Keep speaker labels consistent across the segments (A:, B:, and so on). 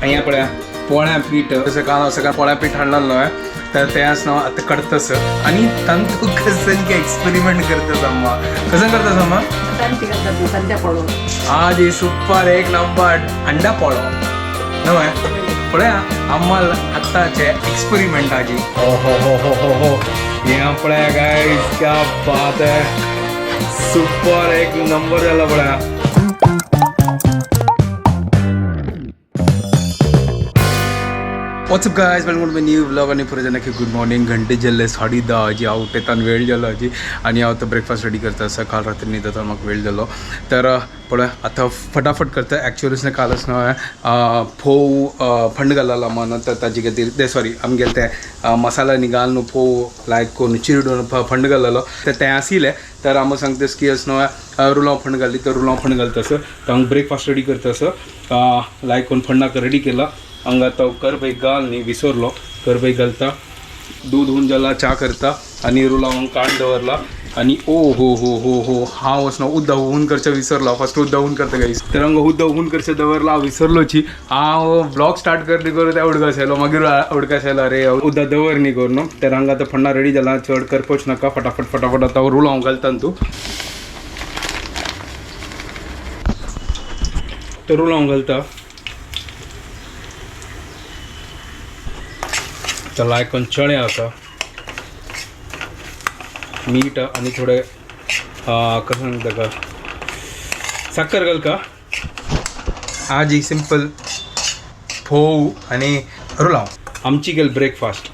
A: અહીંયા पळया पोळ्या पीठ जसं का पोळ्या पीठ हाडलेलो आहे तर त्याच नाव आता करतस आणि तंतू कसं की एक्सपेरिमेंट करतस अम्मा कसं करतस अम्मा
B: सध्या पळो
A: आज ही सुपर एक नंबर अंडा पोळो नव्हे पळया आम्हाला आत्ताचे एक्सपेरिमेंट आजी हो यहाँ पळया गाइस क्या बात है सुपर एक नंबर झाला पळया what's up guys welcome to new vlog आणि पुढे जाणं की गुड मॉर्निंग घंटे जल्ले 10:30 हाजी हांव उठयताना वेळ जालो हाजी आणि हांव तो ब्रेकफास्ट रेडी करता आसा काल रात्री न्हिदता म्हाका वेळ जालो तर पळय आतां फटाफट करता एक्चुअलीसने कालच न्हय फोव फंड घालला मन तर ताजे खातीर ते सॉरी आमगेले ते मसाला न्ही घाल न्हू फोव लायक करून चिरडून फंड घाललो तर तें आशिल्लें तर आमी सांगतास की अस न्हय रुलां फंड घाली तर रुलां फंड घालतास तर हांव ब्रेकफास्ट रेडी करतास लायक करून फंडाक रेडी केला हांगा तो करबई घाल न्ही विसरलो करबई घालता दूध होऊन जाला च्या करता आणि रुलां काण दवरला आणि ओ हो हांव वचना उद्दा होऊन करचें विसरलो फर्स्ट उद्दा होऊन करता गाईस तर हांगा उद्दा होऊन करचें दवरला हांव विसरलोची हांव ब्लॉग स्टार्ट करली करून त्या उडकास आयलो मागीर उडकास आयलो अरे उद्दा दवर न्ही करून तर हांगा आतां फंडा रेडी जाला चड करपोच नाका फटाफट आतां रुलां हांव घालता तूं तर रुलां हांव घालता त्याला ऐकून चणे आता मीठ आणि थोडे कसं म्हणतात का साखर घाल का आज ही सिंपल फोव आणि रुलां आमची गेल ब्रेकफास्ट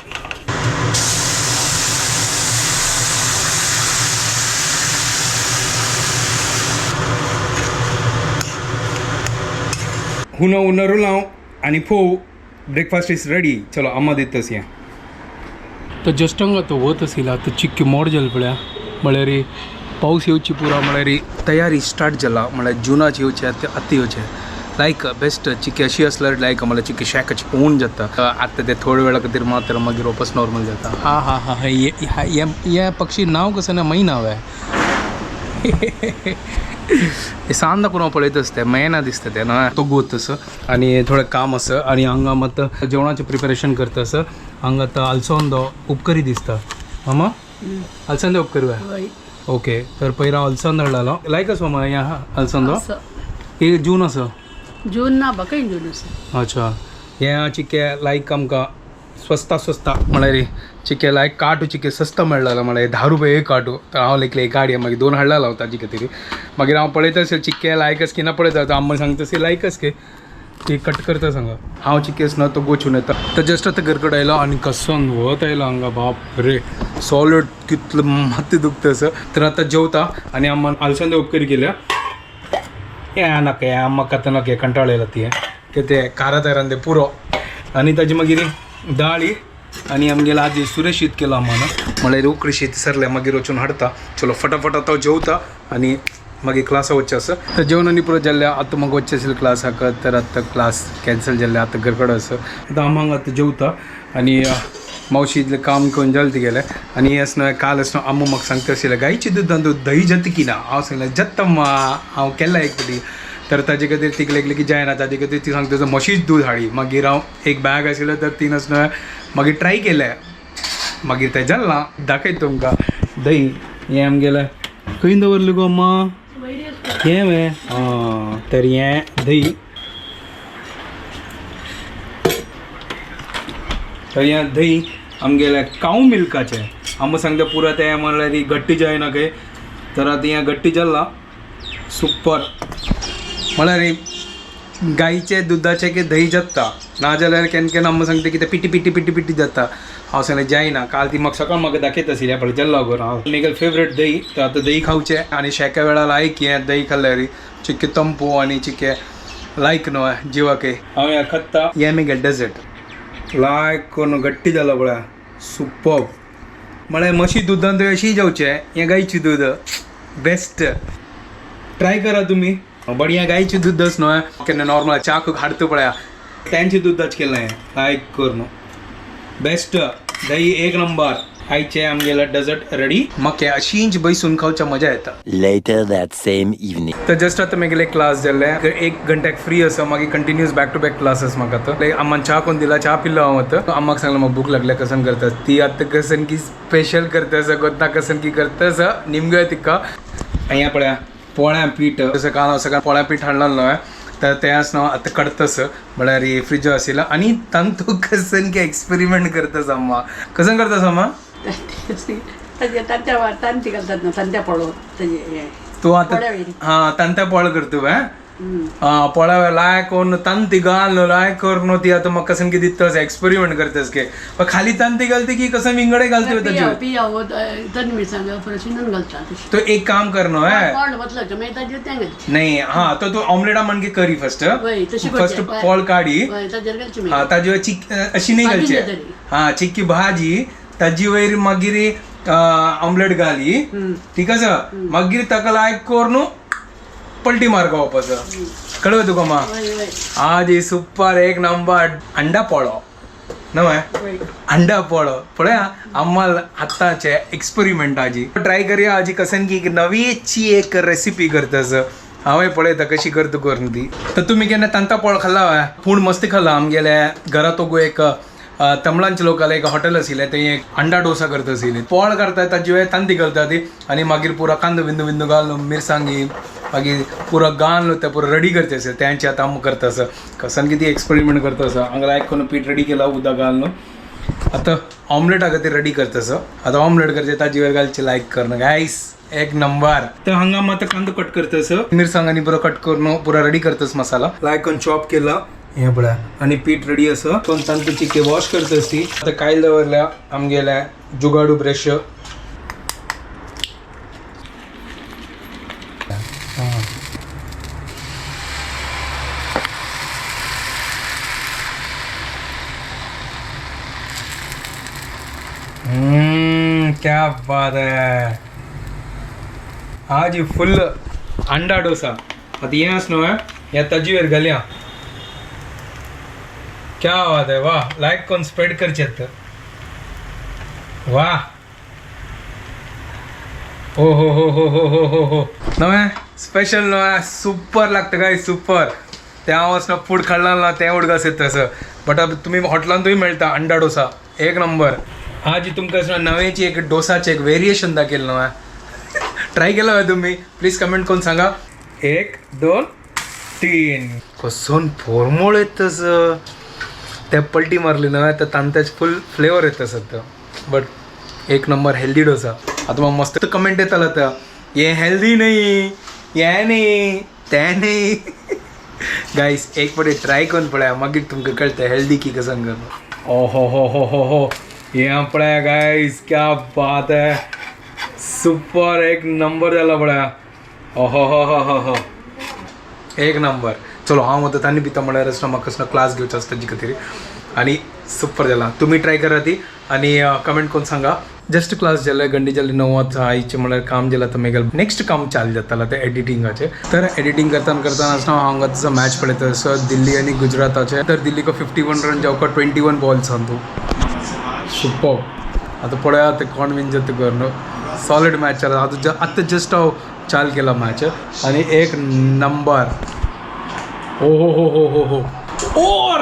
A: हुन रुलां आणि फोव ब्रेकफास्ट इज रेडी चलो अम्मा देतस या तर जस्ट हांगा तो वत आशिल्ला तो चिक्की मोड जाल पळया म्हळ्यार पावस येवची पुरा म्हळ्यार तयारी स्टार्ट जाला म्हळ्यार जुनाच येवचे आतां येवचे लायक बेस्ट चिक्की अशी आसल्यार लायक म्हळ्यार चिक्की शेकाची पोवून जाता आतां ते थोडे वेळा खातीर मात्र मागीर वापस नॉर्मल जाता हा हे पक्षी नांव कसं ना मै नांव आहे हे सांदा कोण पळयत आसता मेना दिसता ते ना तो गोत असं आणि थोडं काम असं आणि हांगा मात जेवणाचें प्रिपरेशन करता असं हांगा आतां आलसोंदो उपकरी दिसता मामा आलसोंदो उपकरी ओके तर पयलीं अल्संद हाडलो लायक असो मामा या अल्संदो हे जून असो
B: जून ना बकय जून असो
A: अच्छा हे चिके लायक आमकां स्वस्ता म्हळ्यार चिके लायक काटू चिके सस्त मेळ्ळलो म्हळ्यार 10 रुपये एक काटू तर हांव लेकले एक गाडी मागीर 2 हाडलेलो ताजे खातीर मागीर हांव पळयता अशें चिके लायकस की ना पळयता आम्मा सांगता लायकस की ती कट करता सांगा हांव चिकेस ना तो गोचून येता तर जस्ट आतां घरकड आयलो आनी कसन वत आयलो हांगा बाप रे सॉलिड कितलो माती दुखता असं तर आतां जेवता आनी आम्मा आलसंदे उपकरी केल्या हे नाका हे आम्मा आतां नाका कंटाळ येयला ती ते कारा तयारान ते पुरो आनी ताजी मागीर दाळी आणि आमगेला आज सुरेश शीत केला आम्हाला म्हळ्यार उकडी शीत सरले मागीर वचून हाडता चलो फटाफट आतां जेवता आनी मागीर क्लासा वच्चें आसा तर जेवण आनी पुरो जाल्ले आतां म्हाका वच्चें आशिल्लें क्लासाक तर आतां क्लास कॅन्सल जाल्ले आतां घरकड आसा आतां हांव आतां जेवता आनी मावशी इतलें काम करून जालें ती गेलें आनी असं काल असं आम्मा म्हाका सांगता आशिल्लें गायची दुदान तूं दही जत्ता की ना हांव सांगलें जत्ता मा हांव केला एक फावटी तर ताजे खातीर तिका लागली की जायना ताजे खातीर ती सांगता म्हशीच दूध हाडी मागीर हांव एक बॅग आशिल्लो तर तीन असं मागीर ट्राय केलें मागीर तें जालें दाखयता तुमकां दही हें आमगेलें खंय दवरलें गो अम्मा हें वे तर हें दही तर हें दही आमगेलें काव मिल्काचें आम्मा सांगता पुरो तें म्हळ्यार गट्टी जायना खंय तर आतां हें गट्टी जाल्ला सुपर म्हळ्यार गाईचे दुधाचे की दही जाता नाजाल्यार केन्ना अम्मा सांगता की ते पिटी जाता हांव सांगलें जायना काल ती म्हाका सकाळ म्हाका दाखयता आशिल्ली पळय जाल्लो गो हांव म्हगेलें फेवरेट दही तर आतां दही खावचें आनी शेका वेळा लायक हें दही खाल्ल्यार चिके तंपू आनी चिके लायक न्हू जिवाके हांव हें खाता हें म्हगेलें डेजर्ट लायक करून गट्टी जालो पळय सुपर म्हळ्यार म्हशी दुदान थंय अशी जेवचें हें गायची दूद बेस्ट ट्राय करा तुमी बढिया गायची दूधच न्हू केन्ना नॉर्मल च्या हाडता पळया त्यांची दूधच केलें लायक करून बेस्ट दही एक नंबर आयचे आमगेला डेजर्ट रेडी म्हाका अशींच बसून खावच्या मजा येता.
C: Later that same evening.
A: तर जस्ट आता म्हगेले क्लास जाल्ले 1 घंट्याक फ्री आसा मागीर continuous back to back classes म्हाका तर लायक अम्मान च्या कोण दिला च्या पिल्लो हांव आतां अम्माक सांगलें म्हाका भूक लागल्या कसन करता ती आतां कसन की स्पेशल करता आसा कोत्ता कसन की करता आसा निमगे तिका અહીંયા पळया पोळ्या पीठ जसं काल सकाळ पोळ्या पीठ हाडलेलं न्हय तर तेंच हांव आतां करतास म्हळ्यार ही फ्रिज आशिल्लो आनी तांतू कसन की एक्सपेरिमेंट करतास अम्मा कसन करतास अम्मा
B: तांती घालतात ना तांत्या पळो ताजे
A: तू आता
B: पोळ्या वयली.
A: हा तांत्या पोळ करतो पोळ्या लाय करून तांती घाल लाय कर न्हू ती आता म्हाका कसन की दितास एक्सपेरिमेंट करतास के पण खाली तांती घालते की कसं विंगडे घालते ताचे
B: पिया तन मिरसांग शिनून घालतात
A: तो एक काम कर न्हू
B: पोळ वतलं मागीर ताजेर तें घालचें
A: नाही हा तो तू ऑमलेटा म्हणजे करी फर्स्ट
B: वय तशी
A: फर्स्ट पोळ काढी
B: वय ताजेर घालचें
A: हा ताजे अशी नाही
B: भाजी
A: घालचे
B: जातली.
A: हा चिक्की भाजी ताजी वयर मागीर ऑमलेट घाली ठीक आसा मागीर ताका लायक कर न्हू पलटी मारका वापस कळव तुका मा
B: वय वय
A: आज ही सुपर एक नंबर अंडा पोळो नवय
B: वय
A: अंडा पोळो पळया अम्मा आतांचे एक्सपेरिमेंट आजी ट्राय करूया आजी कसन की नवीची एक रेसिपी करतास हांवें पळयता कशी करता करून ती तर तुमी केन्ना तांता पोळ खाल्ला पूण मस्ती खाल्ला आमगेले घरा तो एक तमिळांचे लोकांना एक हॉटेल आशिल्लें थंय एक अंडा डोसा करता आशिल्ली पोळ करता ताजी वेळ तांती घालता ती आनी मागीर पुरो कांदो बिंदू घालून मिरसांगी मागीर पुरो घालून ते पुरो रेडी करता आसा तेंचे आतां आमकां करता आसा कसन कितें एक्सपेरिमेंट करता आसा हांगा लायक करून पीठ रेडी केला उदक घालून आतां ऑमलेटा खातीर रेडी करता आसा आतां ऑमलेट करता ताजी वेळ घालची लायक करना गायस एक नंबर तर हांगा मात्र कांदो कट करतास मिरसांगांनी बरो कट करून पुरो रेडी करतास मसाला लायक करून चॉप केला हे पळया आनी पीठ रेडी आसा दोन तांतू चिके वॉश करतास ती आतां कायल दवरल्या आमगेल्या जुगाडू ब्रश क्या बात है आज फुल अंडा डोसा आता ये नो है या ताजीवर घालया क्या बात है वाह लायक कोण स्प्रेड करचेत वाह हो हो हो हो हो हो हो हो नवे स्पेशल नवे सुपर लागतं काय सुपर त्या वचना फूड खाल्ला ना तें उडगास येत तसं बट तुम्ही हॉटेलांतूय मेळटा अंडा डोसा एक नंबर आज तुमकां नवेची एक डोसाचे एक वेरिएशन दाखयलें नवे ट्राय केला काय तुम्ही प्लीज कमेंट करून सांगा 1 2 3 कसून फॉर्मूळ येत तसं त्या पलटी मारली ना तर तांत्याच फुल फ्लेवर येत असत बट एक नंबर हेल्दी डोसा आता मग मस्त कमेंट येताला तर ये हेल्दी नाही ये नाही त्या नाही गाईस एक पडे ट्राय करून पळया मागीर तुमकां कळतं हेल्दी की कसं करणं ओ हो हो हो हो हो ये पळया गाईस क्या बात है सुपर एक नंबर जाला पळया ओ हो हो हो हो हो एक नंबर चलो हांव वता तांणी भितर म्हळ्यार म्हाका कसलो क्लास घेवचो आसता ताजे खातीर आनी सुपर जाला तुमी ट्राय करा ती आनी कमेंट करून सांगा जस्ट क्लास जाले गंडी जाली 9 आयचे म्हळ्यार काम जालां तर मेगल नेक्स्ट काम चालू जातालें ते एडिटिंगाचे तर एडिटिंग करताना आसतना हांगा तसो मॅच पळयता सो दिल्ली आनी गुजराताचे तर दिल्ली को 51 रन जावका 21 बॉल्स आहा तूं सुपर आतां पळया ते कोण विन जाता कर न्हू सॉलिड मॅच जाला आतां जस्ट हांव चाल केला मॅच आनी एक नंबर ओ हो हो हो हो हो ओ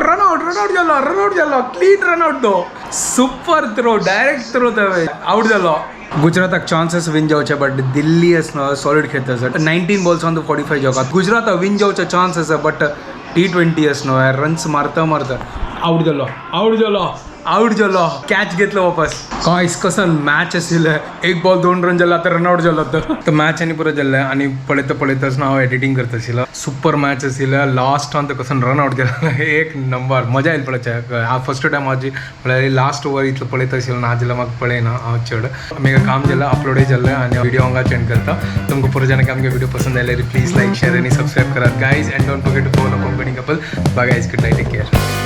A: रनआउट जाला क्लीन रनआउट तो super throw direct throw out जालो गुजराताक चान्सेस विन जावचे बट दिल्ली आसना सॉलिड खेळटा सर 19 बॉल्स ऑन द 45 जावकात गुजरात विन जावचे चान्स आसा बट T20 आसना रन्स मारता आउट जालो कॅच घेतलो वापस कांयच कसन मॅच आशिल्लें 1 बॉल 2 रन जाला आतां रनआउट जालो तर मॅच आनी पुरो जाल्लें आनी पळयताच हांव एडिटींग करता आशिल्लो सुपर मॅच आशिल्लें लास्टान तो कसन रनआउट जालो एक नंबर मजा येयली पळयचे हांव फर्स्ट टायम म्हाजी म्हळ्यार लास्ट ओवर इतलो पळयता आशिल्लो ना जाल्यार म्हाका पळयना हांव चड म्हाका काम जालें अपलोडूय जाल्लें आनी व्हिडिओ हांगा सेंड करता तुमकां पुरो जाणांक आमगे व्हिडिओ पसंद आयल्यार प्लीज लायक शेअर आनी सबस्क्रायब करात guys and don't forget to follow Konkani couple bye guys good night take care